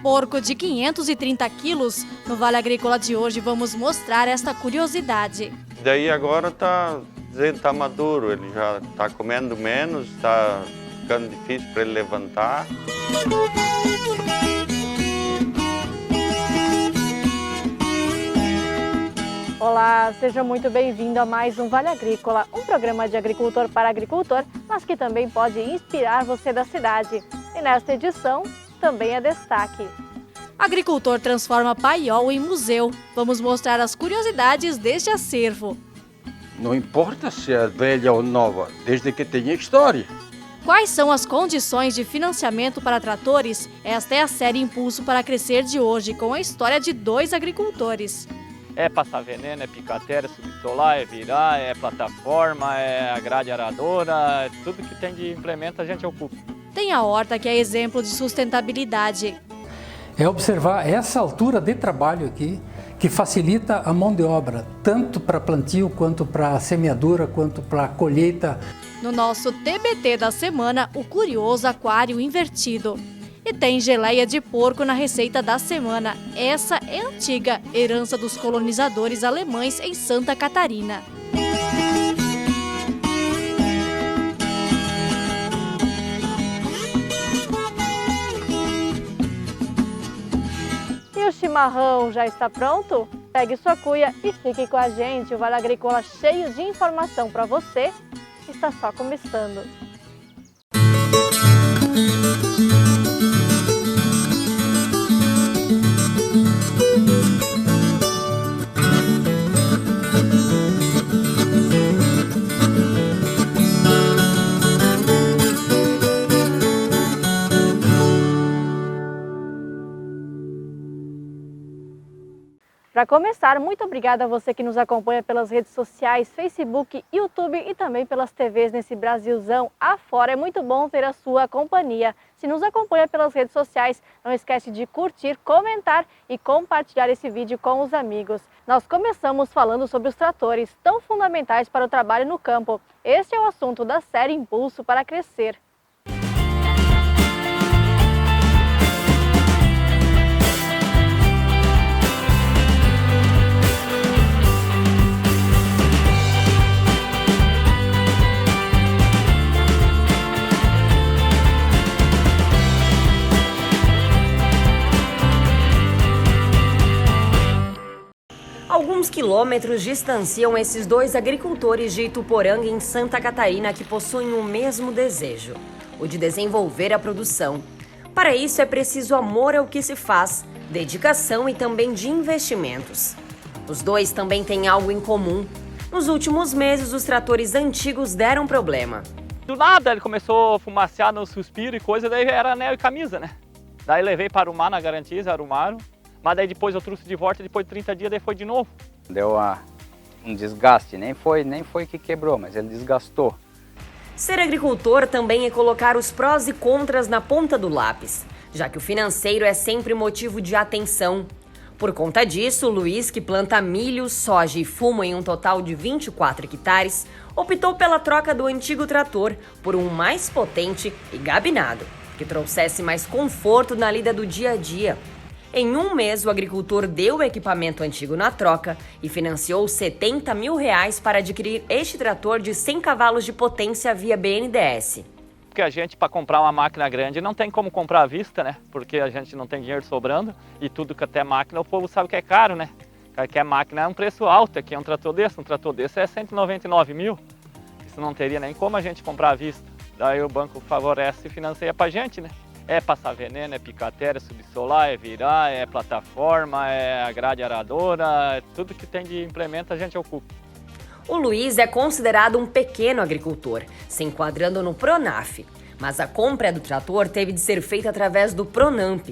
Porco de 530 quilos, no Vale Agrícola de hoje vamos mostrar esta curiosidade. Daí agora tá maduro, ele já está comendo menos, está ficando difícil para ele levantar. Olá, seja muito bem-vindo a mais um Vale Agrícola, um programa de agricultor para agricultor, mas que também pode inspirar você da cidade. E nesta edição, também é destaque. Agricultor transforma paiol em museu. Vamos mostrar as curiosidades deste acervo. Não importa se é velha ou nova, desde que tenha história. Quais são as condições de financiamento para tratores? Esta é a série Impulso para Crescer de hoje, com a história de dois agricultores. É passar veneno, é picatéria, subsolar, é virar, é plataforma, é a grade aradora, tudo que tem de implemento a gente ocupa. Tem a horta, que é exemplo de sustentabilidade. É observar essa altura de trabalho aqui, que facilita a mão de obra, tanto para plantio, quanto para semeadura, quanto para colheita. No nosso TBT da semana, o curioso aquário invertido. E tem geleia de porco na receita da semana. Essa é antiga, herança dos colonizadores alemães em Santa Catarina. E o chimarrão já está pronto? Pegue sua cuia e fique com a gente. O Vale Agrícola cheio de informação para você está só começando. Para começar, muito obrigada a você que nos acompanha pelas redes sociais, Facebook, YouTube e também pelas TVs nesse Brasilzão afora. É muito bom ter a sua companhia. Se nos acompanha pelas redes sociais, não esquece de curtir, comentar e compartilhar esse vídeo com os amigos. Nós começamos falando sobre os tratores, tão fundamentais para o trabalho no campo. Este é o assunto da série Impulso para Crescer. Alguns quilômetros distanciam esses dois agricultores de Ituporanga, em Santa Catarina, que possuem o mesmo desejo, o de desenvolver a produção. Para isso é preciso amor ao que se faz, dedicação e também de investimentos. Os dois também têm algo em comum. Nos últimos meses, os tratores antigos deram problema. Do nada ele começou a fumacear no suspiro e coisa, daí era anel e camisa, né? Daí levei para arrumar na garantia, arrumaram. Mas daí depois eu trouxe de volta, depois de 30 dias, daí foi de novo. Deu um desgaste, nem foi que quebrou, mas ele desgastou. Ser agricultor também é colocar os prós e contras na ponta do lápis, já que o financeiro é sempre motivo de atenção. Por conta disso, o Luiz, que planta milho, soja e fumo em um total de 24 hectares, optou pela troca do antigo trator por um mais potente e gabinado, que trouxesse mais conforto na lida do dia a dia. Em um mês, o agricultor deu o equipamento antigo na troca e financiou R$70 mil para adquirir este trator de 100 cavalos de potência via BNDES. Porque a gente, para comprar uma máquina grande, não tem como comprar à vista, né? Porque a gente não tem dinheiro sobrando e tudo que até máquina, o povo sabe que é caro, né? Que a máquina é um preço alto, aqui é um trator desse é 199 mil. Isso não teria nem como a gente comprar à vista. Daí o banco favorece e financia pra gente, né? É passar veneno, é picatéria, subsolar, é virar, é plataforma, é a grade aradora, tudo que tem de implemento a gente ocupa. O Luiz é considerado um pequeno agricultor, se enquadrando no Pronaf, mas a compra do trator teve de ser feita através do Pronamp.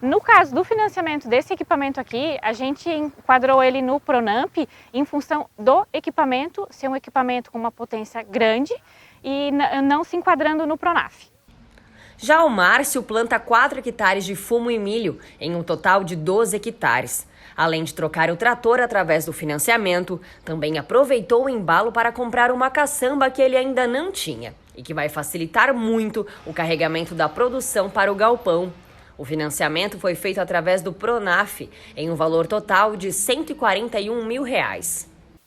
No caso do financiamento desse equipamento aqui, a gente enquadrou ele no Pronamp em função do equipamento ser um equipamento com uma potência grande e não se enquadrando no Pronaf. Já o Márcio planta 4 hectares de fumo e milho, em um total de 12 hectares. Além de trocar o trator através do financiamento, também aproveitou o embalo para comprar uma caçamba que ele ainda não tinha e que vai facilitar muito o carregamento da produção para o galpão. O financiamento foi feito através do Pronaf, em um valor total de R$ 141 mil.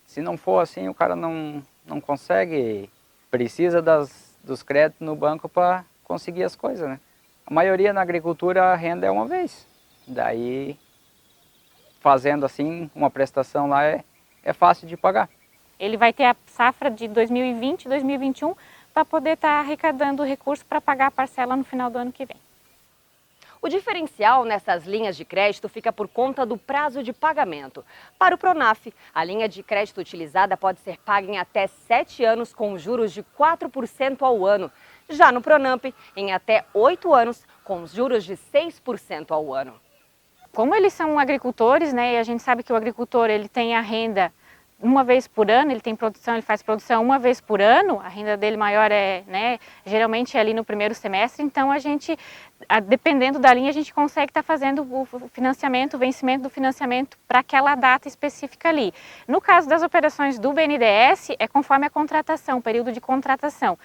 Se não for assim, o cara não consegue, precisa dos créditos no banco para conseguir as coisas, né? A maioria na agricultura a renda é uma vez. Daí, fazendo assim, uma prestação lá é fácil de pagar. Ele vai ter a safra de 2020 e 2021 para poder estar arrecadando recursos para pagar a parcela no final do ano que vem. O diferencial nessas linhas de crédito fica por conta do prazo de pagamento. Para o Pronaf, a linha de crédito utilizada pode ser paga em até 7 anos com juros de 4% ao ano. Já no Pronamp, em até 8 anos com juros de 6% ao ano. Como eles são agricultores, né, e a gente sabe que o agricultor ele tem a renda uma vez por ano, ele tem produção, ele faz produção uma vez por ano, a renda dele maior geralmente é ali no primeiro semestre, então a gente, dependendo da linha, a gente consegue estar fazendo o financiamento, o vencimento do financiamento para aquela data específica ali. No caso das operações do BNDES, é conforme a contratação, o período de contratação.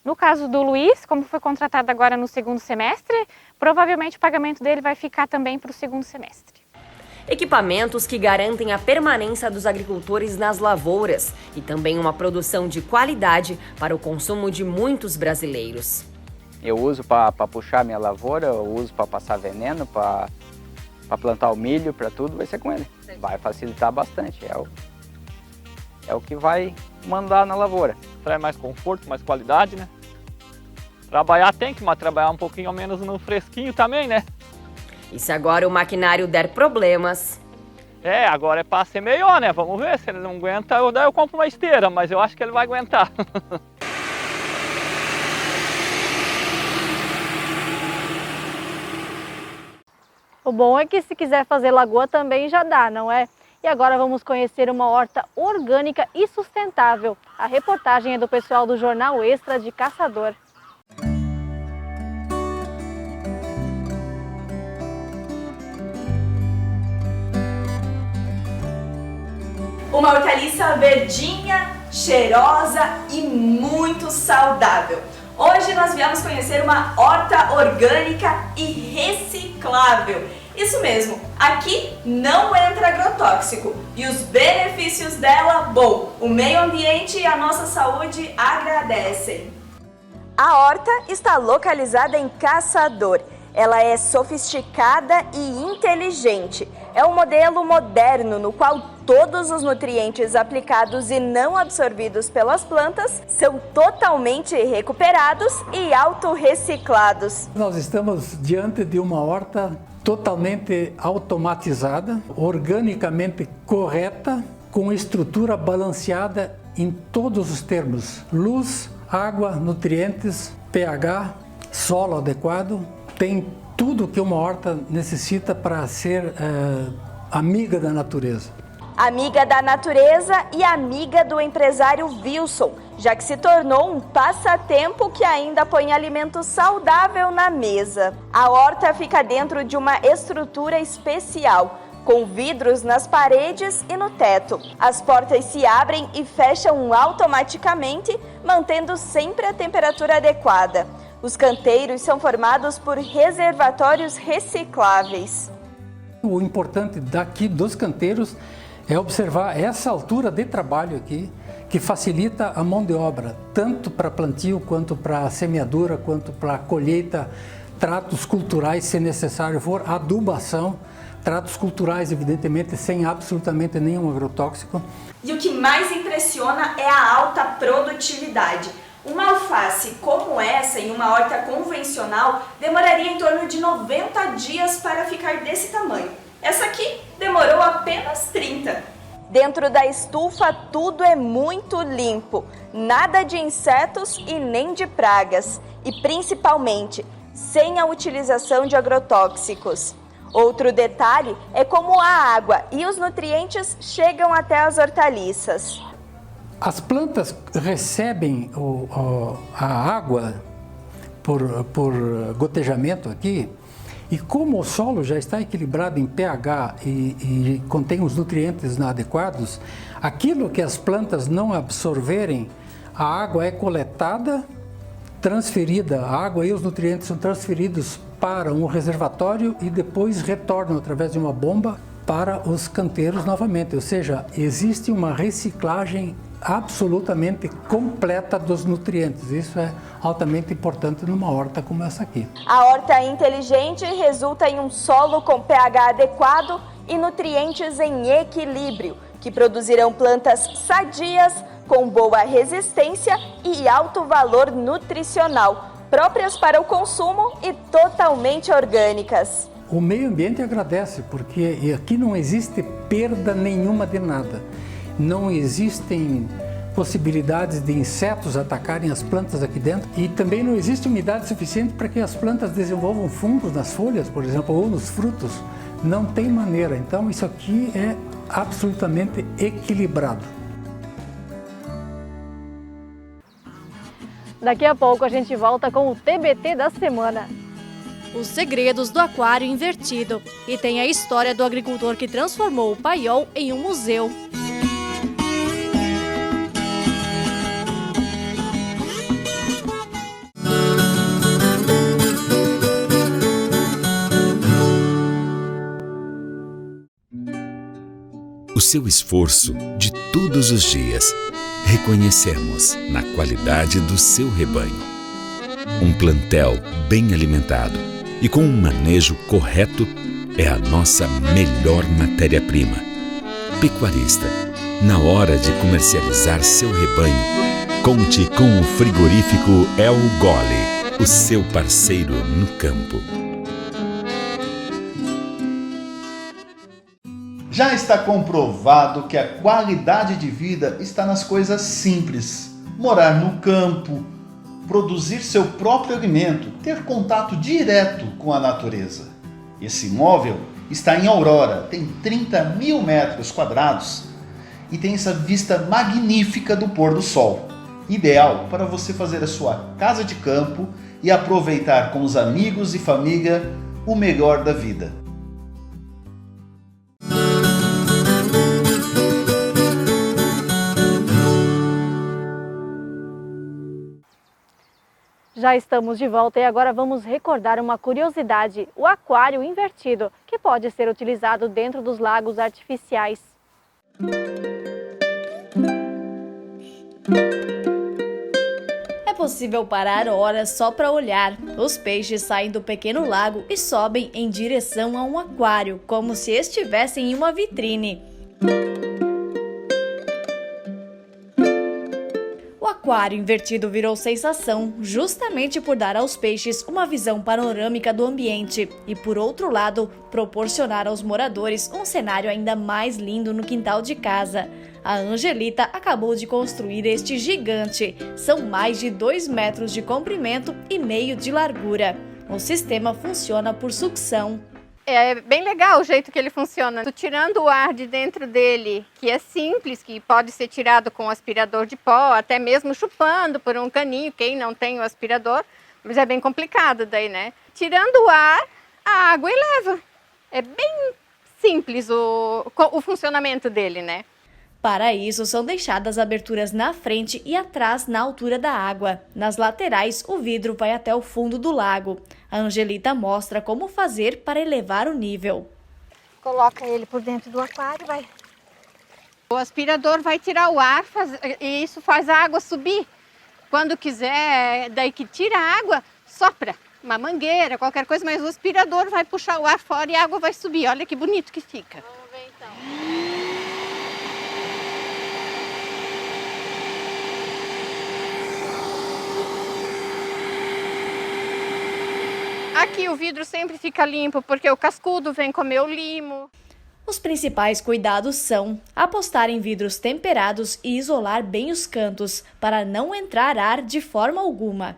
No caso do Luiz, como foi contratado agora no segundo semestre, provavelmente o pagamento dele vai ficar também para o segundo semestre. Equipamentos que garantem a permanência dos agricultores nas lavouras e também uma produção de qualidade para o consumo de muitos brasileiros. Eu uso para puxar minha lavoura, eu uso para passar veneno, para plantar o milho, para tudo, vai ser com ele. Vai facilitar bastante, é o que vai mandar na lavoura. Traz mais conforto, mais qualidade, né? Trabalhar tem que, mas trabalhar um pouquinho menos no fresquinho também, né? E se agora o maquinário der problemas... Agora é para ser melhor, né? Vamos ver, se ele não aguenta, daí eu compro uma esteira, mas eu acho que ele vai aguentar. O bom é que se quiser fazer lagoa também já dá, não é? E agora vamos conhecer uma horta orgânica e sustentável. A reportagem é do pessoal do Jornal Extra de Caçador. Uma hortaliça verdinha, cheirosa e muito saudável. Hoje nós viemos conhecer uma horta orgânica e reciclável. Isso mesmo, aqui não entra agrotóxico e os benefícios dela, bom, o meio ambiente e a nossa saúde agradecem. A horta está localizada em Caçador. Ela é sofisticada e inteligente. É um modelo moderno no qual todos os nutrientes aplicados e não absorvidos pelas plantas são totalmente recuperados e autorreciclados. Nós estamos diante de uma horta totalmente automatizada, organicamente correta, com estrutura balanceada em todos os termos: luz, água, nutrientes, pH, solo adequado. Tem tudo que uma horta necessita para ser amiga da natureza. Amiga da natureza e amiga do empresário Wilson, já que se tornou um passatempo que ainda põe alimento saudável na mesa. A horta fica dentro de uma estrutura especial, com vidros nas paredes e no teto. As portas se abrem e fecham automaticamente, mantendo sempre a temperatura adequada. Os canteiros são formados por reservatórios recicláveis. O importante daqui dos canteiros é observar essa altura de trabalho aqui, que facilita a mão de obra, tanto para plantio, quanto para semeadura, quanto para colheita, tratos culturais, se necessário for, adubação, tratos culturais, evidentemente, sem absolutamente nenhum agrotóxico. E o que mais impressiona é a alta produtividade. Uma alface como essa em uma horta convencional demoraria em torno de 90 dias para ficar desse tamanho. Essa aqui demorou apenas 30. Dentro da estufa tudo é muito limpo, nada de insetos e nem de pragas, e principalmente sem a utilização de agrotóxicos. Outro detalhe é como a água e os nutrientes chegam até as hortaliças. As plantas recebem a água por gotejamento aqui E como o solo já está equilibrado em pH e contém os nutrientes adequados, aquilo que as plantas não absorverem, a água é coletada, transferida, a água e os nutrientes são transferidos para um reservatório e depois retornam através de uma bomba para os canteiros novamente. Ou seja, existe uma reciclagem absolutamente completa dos nutrientes. Isso é altamente importante numa horta como essa aqui. A horta inteligente resulta em um solo com pH adequado e nutrientes em equilíbrio, que produzirão plantas sadias, com boa resistência e alto valor nutricional, próprias para o consumo e totalmente orgânicas. O meio ambiente agradece, porque aqui não existe perda nenhuma de nada. Não existem possibilidades de insetos atacarem as plantas aqui dentro e também não existe umidade suficiente para que as plantas desenvolvam fungos nas folhas, por exemplo, ou nos frutos. Não tem maneira. Então isso aqui é absolutamente equilibrado. Daqui a pouco a gente volta com o TBT da semana. Os segredos do aquário invertido. E tem a história do agricultor que transformou o paiol em um museu. O seu esforço de todos os dias reconhecemos na qualidade do seu rebanho. Um plantel bem alimentado e com um manejo correto é a nossa melhor matéria-prima. Pecuarista, na hora de comercializar seu rebanho, conte com o frigorífico El Gole, o seu parceiro no campo. Já está comprovado que a qualidade de vida está nas coisas simples. Morar no campo, produzir seu próprio alimento, ter contato direto com a natureza. Esse imóvel está em Aurora, tem 30.000 metros quadrados e tem essa vista magnífica do pôr do sol. Ideal para você fazer a sua casa de campo e aproveitar com os amigos e família o melhor da vida. Já estamos de volta e agora vamos recordar uma curiosidade, o aquário invertido, que pode ser utilizado dentro dos lagos artificiais. É possível parar horas só para olhar. Os peixes saem do pequeno lago e sobem em direção a um aquário, como se estivessem em uma vitrine. O aquário invertido virou sensação justamente por dar aos peixes uma visão panorâmica do ambiente e, por outro lado, proporcionar aos moradores um cenário ainda mais lindo no quintal de casa. A Angelita acabou de construir este gigante. São mais de 2 metros de comprimento e meio de largura. O sistema funciona por sucção. É bem legal o jeito que ele funciona. Tirando o ar de dentro dele, que é simples, que pode ser tirado com aspirador de pó, até mesmo chupando por um caninho, quem não tem o aspirador, mas é bem complicado daí, né? Tirando o ar, a água eleva. É bem simples o funcionamento dele, né? Para isso, são deixadas aberturas na frente e atrás na altura da água. Nas laterais, o vidro vai até o fundo do lago. A Angelita mostra como fazer para elevar o nível. Coloca ele por dentro do aquário, vai. O aspirador vai tirar o ar e isso faz a água subir. Quando quiser, daí que tira a água, sopra. Uma mangueira, qualquer coisa, mas o aspirador vai puxar o ar fora e a água vai subir. Olha que bonito que fica. Vamos ver então. Aqui o vidro sempre fica limpo porque o cascudo vem comer o limo. Os principais cuidados são apostar em vidros temperados e isolar bem os cantos para não entrar ar de forma alguma.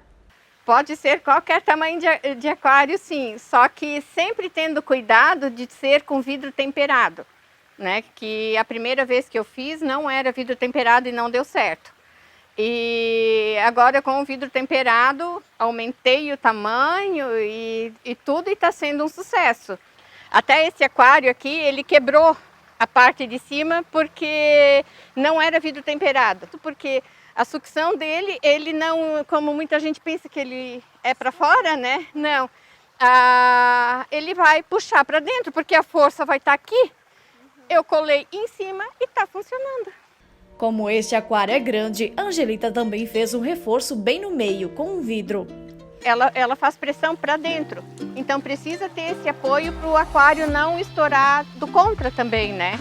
Pode ser qualquer tamanho de aquário, sim, só que sempre tendo cuidado de ser com vidro temperado, né? Que a primeira vez que eu fiz não era vidro temperado e não deu certo. E Agora com o vidro temperado, aumentei o tamanho e tudo, e está sendo um sucesso. Até esse aquário aqui, ele quebrou a parte de cima porque não era vidro temperado. Porque a sucção dele, ele não, como muita gente pensa que ele é para fora, né? Não. Ele vai puxar para dentro, porque a força vai estar aqui. Eu colei em cima e está funcionando. Como este aquário é grande, Angelita também fez um reforço bem no meio, com um vidro. Ela faz pressão para dentro, então precisa ter esse apoio para o aquário não estourar do contra também, né?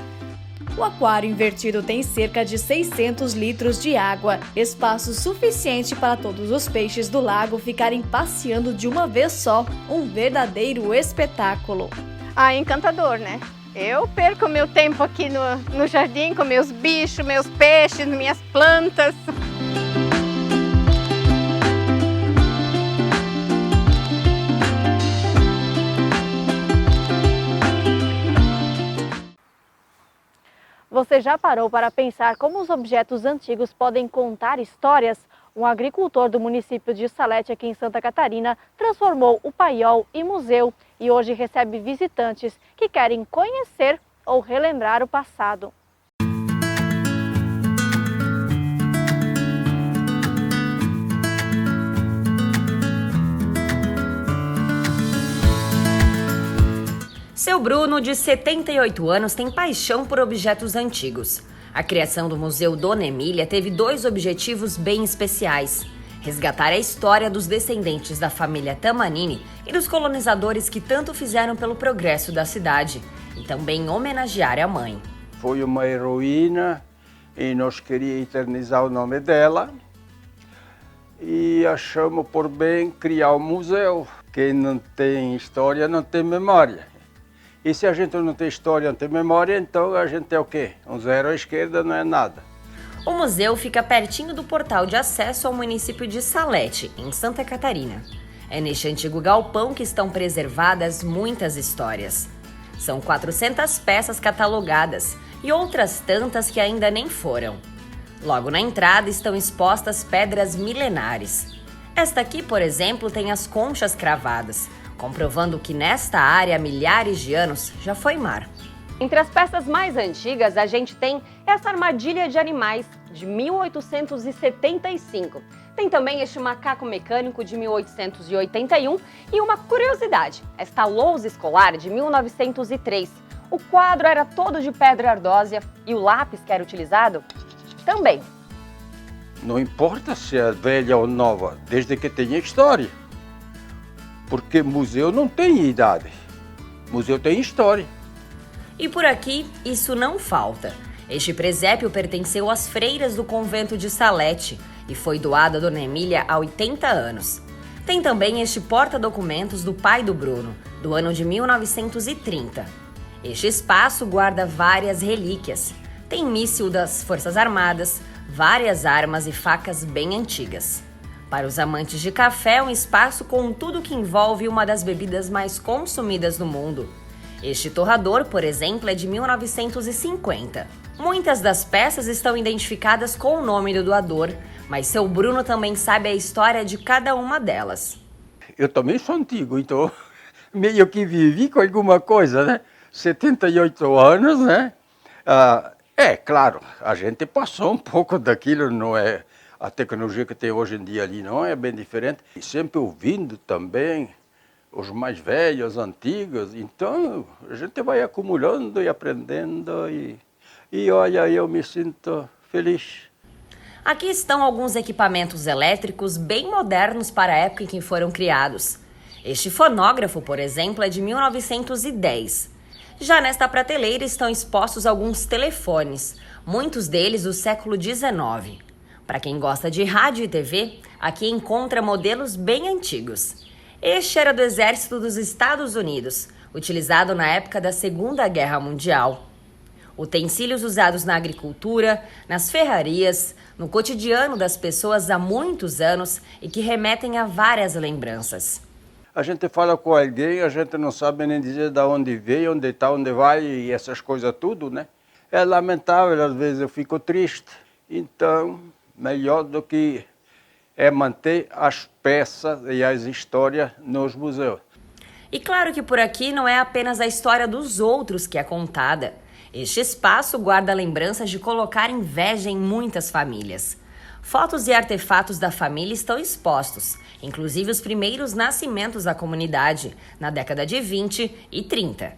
O aquário invertido tem cerca de 600 litros de água, espaço suficiente para todos os peixes do lago ficarem passeando de uma vez só, um verdadeiro espetáculo. Encantador, né? Eu perco meu tempo aqui no jardim com meus bichos, meus peixes, minhas plantas. Você já parou para pensar como os objetos antigos podem contar histórias? Um agricultor do município de Salete, aqui em Santa Catarina, transformou o paiol em museu e hoje recebe visitantes que querem conhecer ou relembrar o passado. Seu Bruno, de 78 anos, tem paixão por objetos antigos. A criação do Museu Dona Emília teve 2 objetivos bem especiais: resgatar a história dos descendentes da família Tamanini e dos colonizadores que tanto fizeram pelo progresso da cidade, e também homenagear a mãe. Foi uma heroína e nós queríamos eternizar o nome dela e achamos por bem criar um museu. Quem não tem história não tem memória. E se a gente não tem história, não tem memória, então a gente é o quê? Um zero à esquerda não é nada. O museu fica pertinho do portal de acesso ao município de Salete, em Santa Catarina. É neste antigo galpão que estão preservadas muitas histórias. São 400 peças catalogadas e outras tantas que ainda nem foram. Logo na entrada estão expostas pedras milenares. Esta aqui, por exemplo, tem as conchas cravadas, comprovando que nesta área há milhares de anos já foi mar. Entre as peças mais antigas, a gente tem essa armadilha de animais de 1875. Tem também este macaco mecânico de 1881 e uma curiosidade, esta lousa escolar de 1903. O quadro era todo de pedra ardósia e o lápis que era utilizado também. Não importa se é velha ou nova, desde que tenha história. Porque museu não tem idade, museu tem história. E por aqui, isso não falta. Este presépio pertenceu às freiras do convento de Salete e foi doado a Dona Emília há 80 anos. Tem também este porta-documentos do pai do Bruno, do ano de 1930. Este espaço guarda várias relíquias. Tem míssil das Forças Armadas, várias armas e facas bem antigas. Para os amantes de café, um espaço com tudo que envolve uma das bebidas mais consumidas no mundo. Este torrador, por exemplo, é de 1950. Muitas das peças estão identificadas com o nome do doador, mas seu Bruno também sabe a história de cada uma delas. Eu também sou antigo, então meio que vivi com alguma coisa, né? 78 anos, né? Claro, a gente passou um pouco daquilo, não é... A tecnologia que tem hoje em dia ali não é bem diferente. E sempre ouvindo também os mais velhos, antigos. Então, a gente vai acumulando e aprendendo. E olha, eu me sinto feliz. Aqui estão alguns equipamentos elétricos bem modernos para a época em que foram criados. Este fonógrafo, por exemplo, é de 1910. Já nesta prateleira estão expostos alguns telefones, muitos deles do século XIX. Para quem gosta de rádio e TV, aqui encontra modelos bem antigos. Este era do Exército dos Estados Unidos, utilizado na época da Segunda Guerra Mundial. Utensílios usados na agricultura, nas ferrarias, no cotidiano das pessoas há muitos anos e que remetem a várias lembranças. A gente fala com alguém, a gente não sabe nem dizer de onde veio, onde está, onde vai e essas coisas tudo, né? É lamentável, às vezes eu fico triste. Então... melhor do que é manter as peças e as histórias nos museus. E claro que por aqui não é apenas a história dos outros que é contada. Este espaço guarda lembranças de colocar inveja em muitas famílias. Fotos e artefatos da família estão expostos, inclusive os primeiros nascimentos da comunidade, na década de 20 e 30.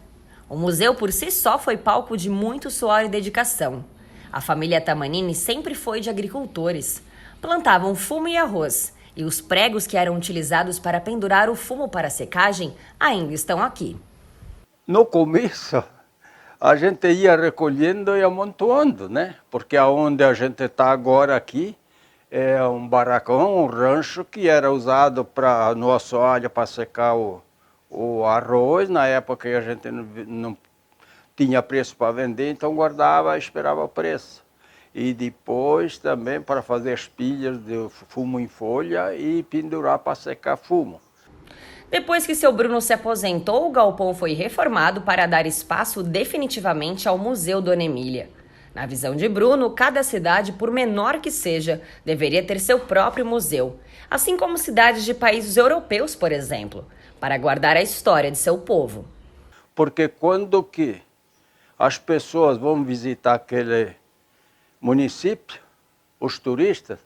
O museu por si só foi palco de muito suor e dedicação. A família Tamanini sempre foi de agricultores. Plantavam fumo e arroz, e os pregos que eram utilizados para pendurar o fumo para secagem ainda estão aqui. No começo, a gente ia recolhendo e amontoando, né? Porque aonde a gente está agora aqui é um barracão, um rancho que era usado no assoalho para secar o arroz. Na época a gente não tinha preço para vender, então guardava e esperava o preço. E depois também para fazer as pilhas de fumo em folha e pendurar para secar fumo. Depois que seu Bruno se aposentou, o galpão foi reformado para dar espaço definitivamente ao Museu Dona Emília. Na visão de Bruno, cada cidade, por menor que seja, deveria ter seu próprio museu, assim como cidades de países europeus, por exemplo, para guardar a história de seu povo. Porque quando que as pessoas vão visitar aquele município, os turistas,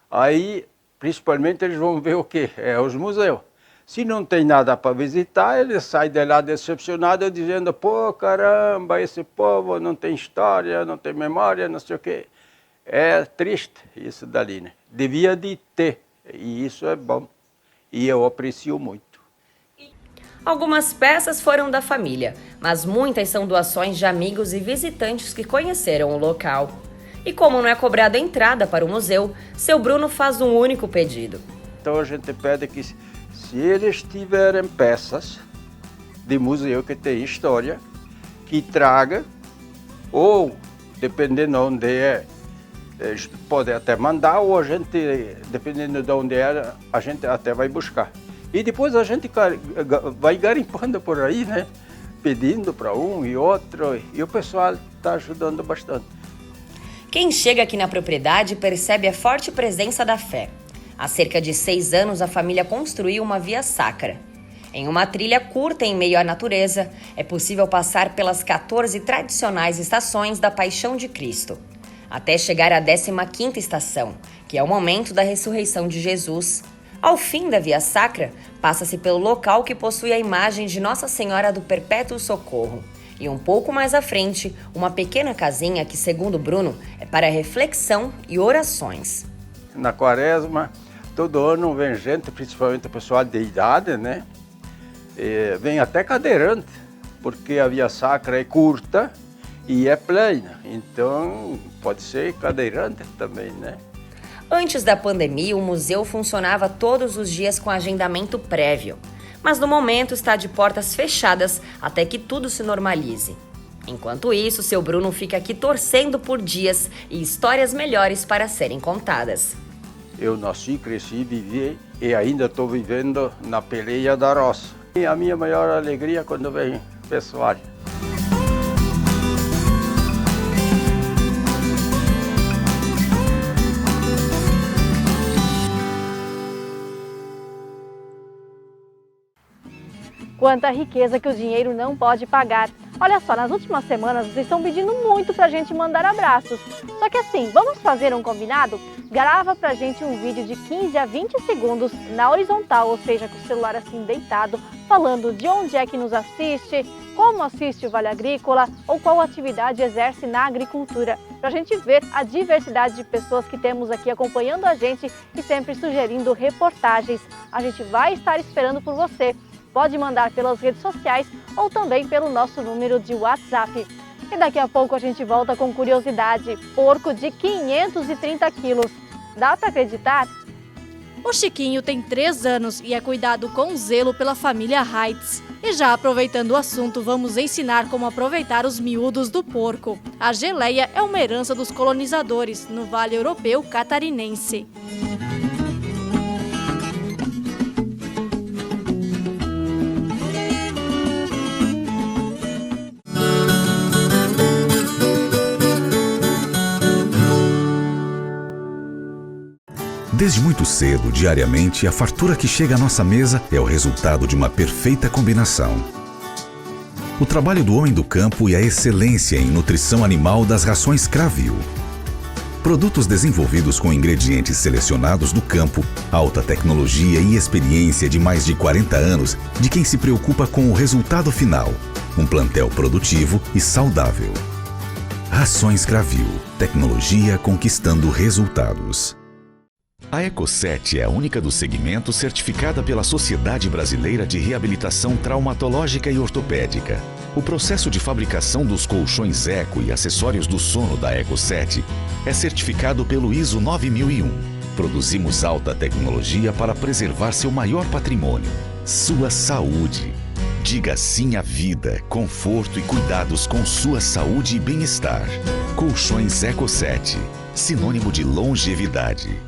aí principalmente eles vão ver o quê? É os museus. Se não tem nada para visitar, eles saem de lá decepcionados dizendo, pô, caramba, esse povo não tem história, não tem memória, não sei o quê. É triste isso dali, né? Devia de ter, e isso é bom, e eu aprecio muito. Algumas peças foram da família, mas muitas são doações de amigos e visitantes que conheceram o local. E como não é cobrada a entrada para o museu, seu Bruno faz um único pedido. Então a gente pede que, se eles tiverem peças de museu que tem história, que traga, ou dependendo de onde é, eles podem até mandar, ou a gente, dependendo de onde é, a gente até vai buscar. E depois a gente vai garimpando por aí, né? Pedindo para um e outro, e o pessoal está ajudando bastante. Quem chega aqui na propriedade percebe a forte presença da fé. Há cerca de 6 anos, a família construiu uma via sacra. Em uma trilha curta em meio à natureza, é possível passar pelas 14 tradicionais estações da Paixão de Cristo, até chegar à 15ª estação, que é o momento da ressurreição de Jesus. Ao fim da via sacra, passa-se pelo local que possui a imagem de Nossa Senhora do Perpétuo Socorro. E um pouco mais à frente, uma pequena casinha que, segundo Bruno, é para reflexão e orações. Na quaresma, todo ano vem gente, principalmente o pessoal de idade, né? E vem até cadeirante, porque a via sacra é curta e é plena. Então, pode ser cadeirante também, né? Antes da pandemia, o museu funcionava todos os dias com agendamento prévio. Mas no momento está de portas fechadas até que tudo se normalize. Enquanto isso, seu Bruno fica aqui torcendo por dias e histórias melhores para serem contadas. Eu nasci, cresci, vivi e ainda estou vivendo na peleia da roça. E a minha maior alegria é quando vem pessoal. Quanta riqueza que o dinheiro não pode pagar. Olha só, nas últimas semanas vocês estão pedindo muito pra gente mandar abraços. Só que assim, vamos fazer um combinado? Grava pra gente um vídeo de 15 a 20 segundos na horizontal, ou seja, com o celular assim deitado, falando de onde é que nos assiste, como assiste o Vale Agrícola ou qual atividade exerce na agricultura. Pra gente ver a diversidade de pessoas que temos aqui acompanhando a gente e sempre sugerindo reportagens. A gente vai estar esperando por você. Pode mandar pelas redes sociais ou também pelo nosso número de WhatsApp. E daqui a pouco a gente volta com curiosidade. Porco de 530 quilos. Dá para acreditar? O Chiquinho tem 3 anos e é cuidado com zelo pela família Reitz. E já aproveitando o assunto, vamos ensinar como aproveitar os miúdos do porco. A geleia é uma herança dos colonizadores no Vale Europeu Catarinense. Desde muito cedo, diariamente, a fartura que chega à nossa mesa é o resultado de uma perfeita combinação. O trabalho do homem do campo e a excelência em nutrição animal das rações Cravil. Produtos desenvolvidos com ingredientes selecionados do campo, alta tecnologia e experiência de mais de 40 anos de quem se preocupa com o resultado final. Um plantel produtivo e saudável. Rações Cravil. Tecnologia conquistando resultados. A Eco7 é a única do segmento certificada pela Sociedade Brasileira de Reabilitação Traumatológica e Ortopédica. O processo de fabricação dos colchões Eco e acessórios do sono da Eco7 é certificado pelo ISO 9001. Produzimos alta tecnologia para preservar seu maior patrimônio, sua saúde. Diga sim à vida, conforto e cuidados com sua saúde e bem-estar. Colchões Eco7, sinônimo de longevidade.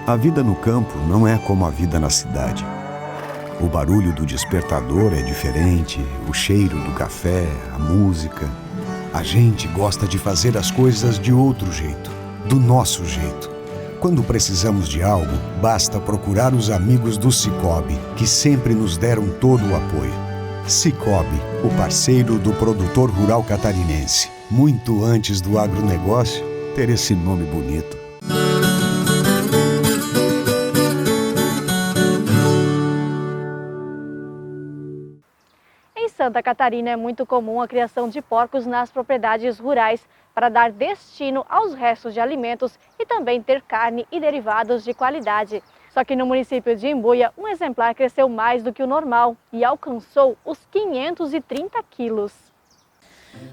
A vida no campo não é como a vida na cidade. O barulho do despertador é diferente, o cheiro do café, a música. A gente gosta de fazer as coisas de outro jeito, do nosso jeito. Quando precisamos de algo, basta procurar os amigos do Sicoob, que sempre nos deram todo o apoio. Sicoob, o parceiro do produtor rural catarinense. Muito antes do agronegócio ter esse nome bonito. Em Santa Catarina é muito comum a criação de porcos nas propriedades rurais para dar destino aos restos de alimentos e também ter carne e derivados de qualidade. Só que no município de Imbuia, um exemplar cresceu mais do que o normal e alcançou os 530 quilos.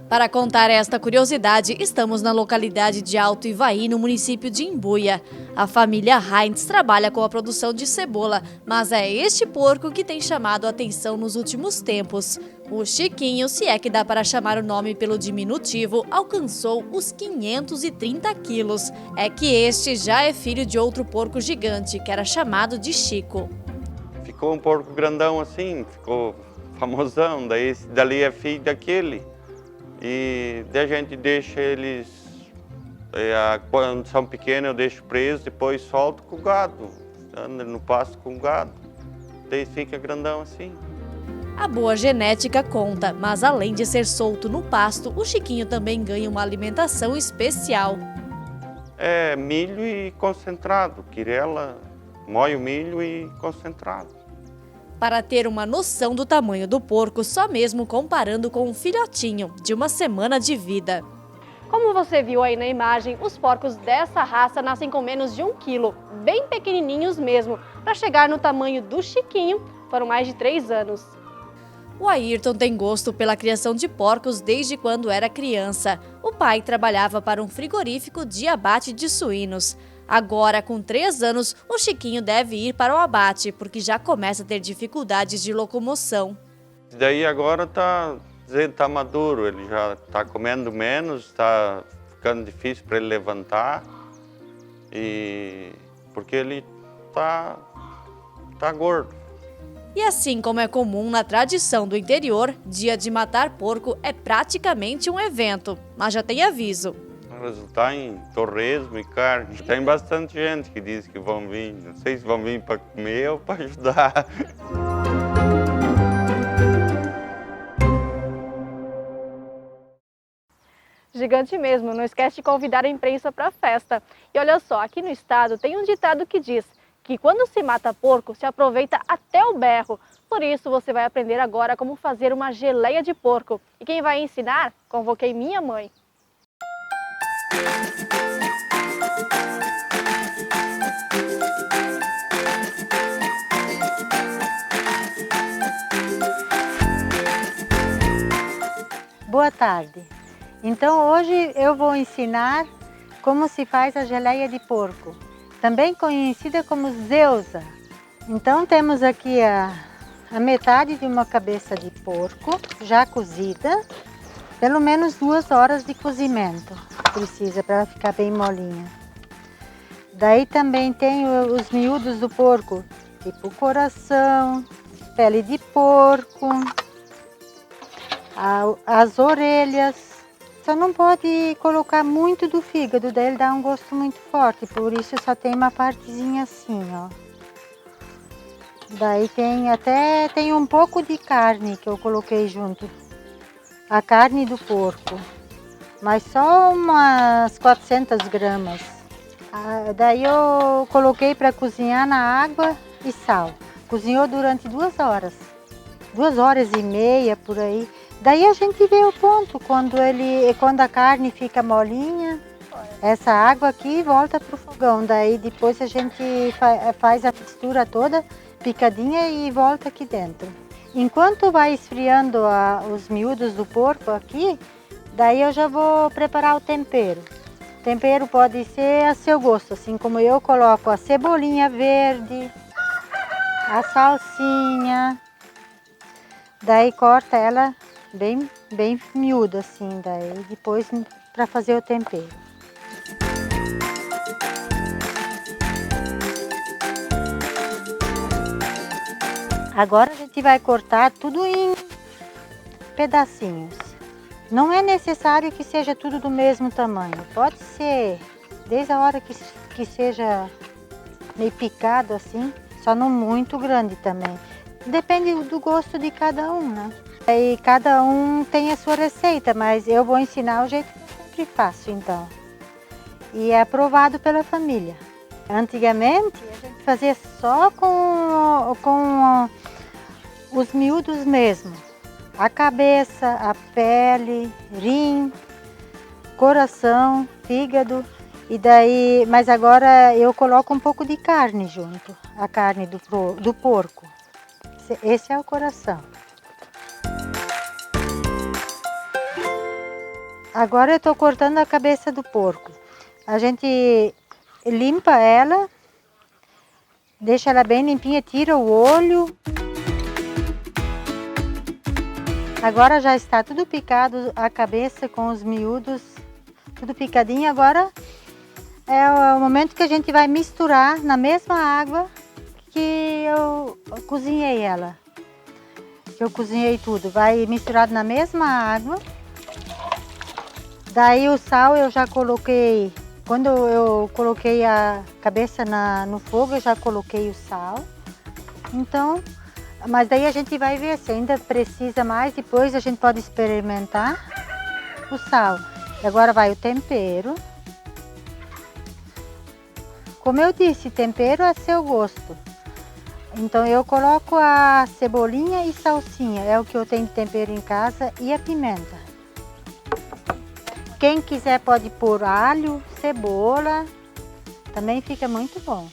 Para contar esta curiosidade, estamos na localidade de Alto Ivaí, no município de Imbuia. A família Heinz trabalha com a produção de cebola, mas é este porco que tem chamado a atenção nos últimos tempos. O Chiquinho, se é que dá para chamar o nome pelo diminutivo, alcançou os 530 quilos. É que este já é filho de outro porco gigante, que era chamado de Chico. Ficou um porco grandão assim, ficou famosão, daí esse dali é filho daquele. E daí a gente deixa eles, quando são pequenos eu deixo preso, depois solto com o gado, anda no pasto com o gado, daí fica grandão assim. A boa genética conta, mas além de ser solto no pasto, o Chiquinho também ganha uma alimentação especial. É milho e concentrado, quirela, moe o milho e concentrado. Para ter uma noção do tamanho do porco, só mesmo comparando com um filhotinho de uma semana de vida. Como você viu aí na imagem, os porcos dessa raça nascem com menos de 1 quilo, bem pequenininhos mesmo. Para chegar no tamanho do Chiquinho, foram mais de 3 anos. O Ayrton tem gosto pela criação de porcos desde quando era criança. O pai trabalhava para um frigorífico de abate de suínos. Agora, com 3 anos, o Chiquinho deve ir para o abate, porque já começa a ter dificuldades de locomoção. Daí agora tá maduro, ele já está comendo menos, está ficando difícil para ele levantar, porque ele tá gordo. E assim como é comum na tradição do interior, dia de matar porco é praticamente um evento, mas já tem aviso. Vai resultar em torresmo e carne. Tem bastante gente que diz que vão vir, não sei se vão vir para comer ou para ajudar. Gigante mesmo, não esquece de convidar a imprensa para a festa. E olha só, aqui no estado tem um ditado que diz que quando se mata porco, se aproveita até o berro. Por isso você vai aprender agora como fazer uma geleia de porco. E quem vai ensinar? Convoquei minha mãe. Boa tarde. Então hoje eu vou ensinar como se faz a geleia de porco, também conhecida como zeusa. Então temos aqui a metade de uma cabeça de porco já cozida, pelo menos 2 horas de cozimento precisa para ela ficar bem molinha. Daí também tem os miúdos do porco, tipo coração, pele de porco, as orelhas, Só não pode colocar muito do fígado, daí ele dá um gosto muito forte, por isso só tem uma partezinha assim, ó. Daí tem um pouco de carne que eu coloquei junto, a carne do porco, mas só umas 400 gramas. Daí eu coloquei para cozinhar na água e sal. Cozinhou durante 2 horas, 2 horas e meia por aí. Daí a gente vê o ponto, quando a carne fica molinha, essa água aqui volta para o fogão. Daí depois a gente faz a mistura toda picadinha e volta aqui dentro. Enquanto vai esfriando os miúdos do porco aqui, daí eu já vou preparar o tempero. O tempero pode ser a seu gosto, assim como eu coloco a cebolinha verde, a salsinha, daí corta ela bem miúda assim, daí depois para fazer o tempero. Agora a gente vai cortar tudo em pedacinhos. Não é necessário que seja tudo do mesmo tamanho. Pode ser desde a hora que seja meio picado assim, só não muito grande também. Depende do gosto de cada um, né? E cada um tem a sua receita, mas eu vou ensinar o jeito que eu sempre faço, então. E é aprovado pela família. Antigamente a gente fazia só com os miúdos mesmo. A cabeça, a pele, rim, coração, fígado. E daí, mas agora eu coloco um pouco de carne junto, a carne do porco. Esse é o coração. Agora eu estou cortando a cabeça do porco. A gente limpa ela, deixa ela bem limpinha, tira o olho. Agora já está tudo picado, a cabeça com os miúdos, tudo picadinho. Agora é o momento que a gente vai misturar na mesma água que eu cozinhei ela. Que eu cozinhei tudo, vai misturado na mesma água. Daí o sal eu já coloquei, quando eu coloquei a cabeça no fogo, eu já coloquei o sal. Então, mas daí a gente vai ver se ainda precisa mais, depois a gente pode experimentar o sal. Agora vai o tempero. Como eu disse, tempero é seu gosto. Então eu coloco a cebolinha e salsinha, é o que eu tenho de tempero em casa, e a pimenta. Quem quiser pode pôr alho, cebola, também fica muito bom.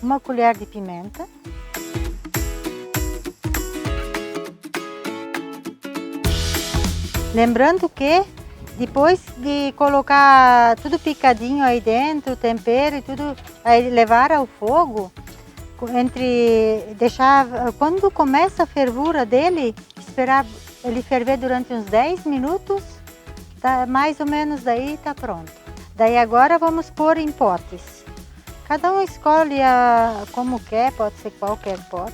Uma colher de pimenta. Lembrando que depois de colocar tudo picadinho aí dentro, o tempero e tudo, aí levar ao fogo, quando começa a fervura dele, esperar ele ferver durante uns 10 minutos, tá, mais ou menos daí tá pronto. Daí agora vamos pôr em potes. Cada um escolhe como quer, pode ser qualquer pote.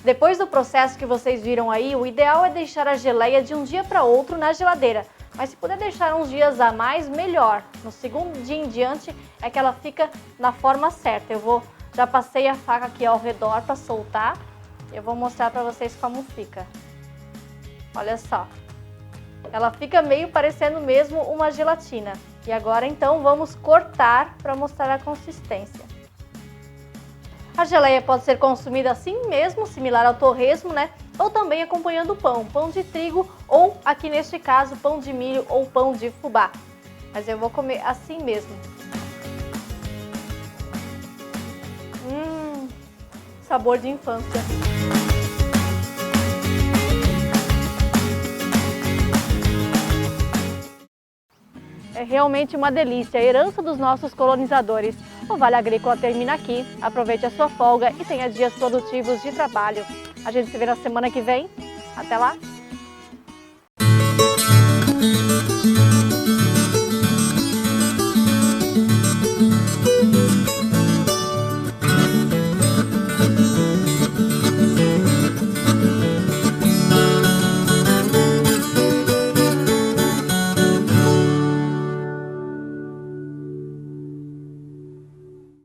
Depois do processo que vocês viram aí, o ideal é deixar a geleia de um dia para outro na geladeira. Mas se puder deixar uns dias a mais, melhor. No segundo dia em diante é que ela fica na forma certa. Já passei a faca aqui ao redor para soltar. Eu vou mostrar para vocês como fica. Olha só. Ela fica meio parecendo mesmo uma gelatina. E agora então vamos cortar para mostrar a consistência. A geleia pode ser consumida assim mesmo, similar ao torresmo, né? Ou também acompanhando o pão de trigo ou, aqui neste caso, pão de milho ou pão de fubá. Mas eu vou comer assim mesmo. Sabor de infância. É realmente uma delícia, a herança dos nossos colonizadores. O Vale Agrícola termina aqui. Aproveite a sua folga e tenha dias produtivos de trabalho. A gente se vê na semana que vem. Até lá! Música